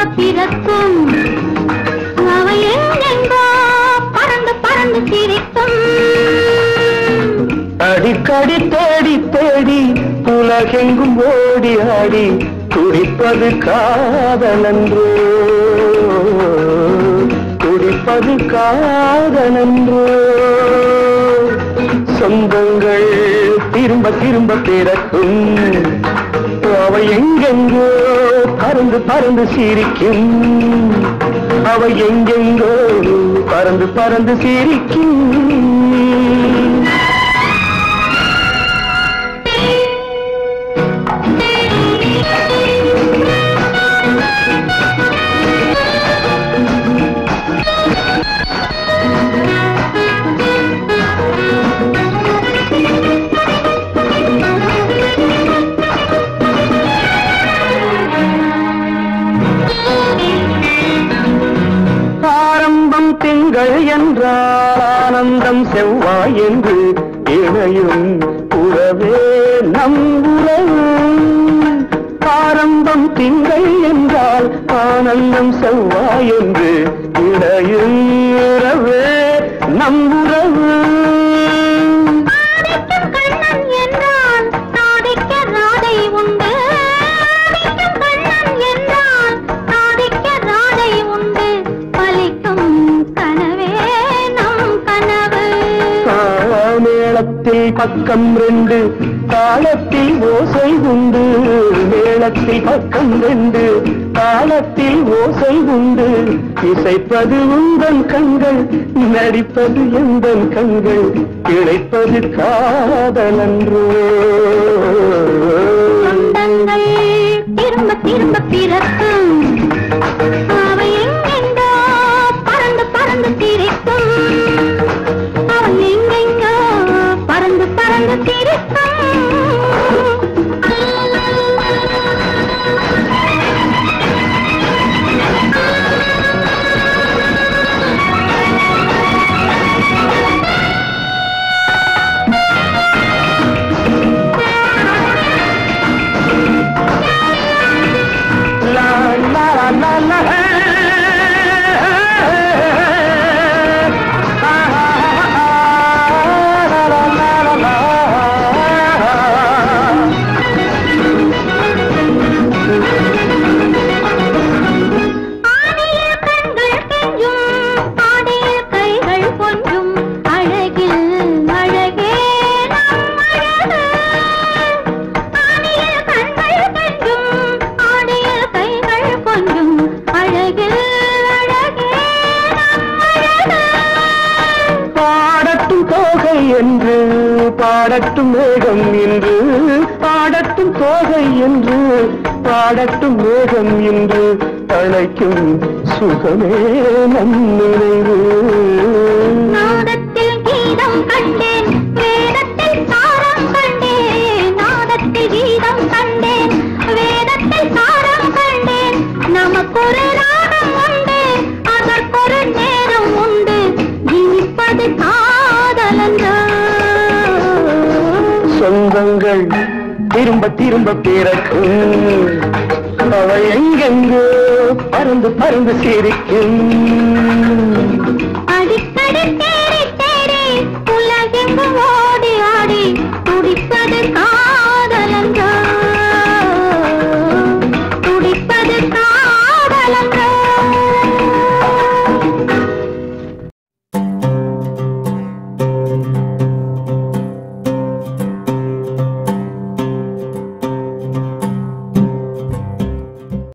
திரும்ப பிறக்கும் அவை எங்கெங்கோ பறந்து பறந்து சிரிக்கும் அடிக்கடி தேடி தேடி உலகெங்கும் ஓடி ஆடி துடிப்பது காதலன்றோ துடிப்பது காதலன்றோ சொந்தங்கள் திரும்ப திரும்ப பிறக்கும் அவை எங்கெங்கோ பறந்து பறந்து சிரிக்கும் அவை எங்கெங்கோ பறந்து பறந்து சிரிக்கும் திங்கள் என்றால் ஆனந்தம் செவ்வாய் என்று இணையும் உறவே நம் உறவு ஆரம்பம் திங்கள் என்றால் ஆனந்தம் செவ்வாய் என்று இணையும் உறவே நம் உறவு பக்கம் ரெண்டு தாளத்தில் ஓசை உண்டு மேளத்தில் பக்கம் ரெண்டு தாளத்தில் ஓசை உண்டு இசைப்பது உந்தன் கண்கள் நடிப்பது எந்தன் கண்கள் கிடைப்பது காதலன்றோ திரும்ப திரும்ப பிறக்கும் அவை எங்கெங்கோ பறந்து பறந்து சிரிக்கும் அவை எங்கெங்கோ பறந்து பறந்து சிரிக்கும் என்று பாடட்டும் மேகம் என்று பாடட்டும் தோகை என்று பாடட்டும் மேகம் என்று அழைக்கும் சுகமே நம் நினைவு நாதத்தில் கீதம் கண்டேன் வேதத்தில் சாரம் கண்டேன் நாதத்தில் கீதம் கண்டேன் வேதத்தில் சாரம் கண்டேன் நமக்கொரு ராகம் உண்டு அதற்கொரு நேரம் உண்டு இனிப்பது சொந்தங்கள் திரும்ப திரும்ப பிறக்கும் அவை எங்கெங்கோ பறந்து பறந்து சிரிக்கும் அடிக்கடி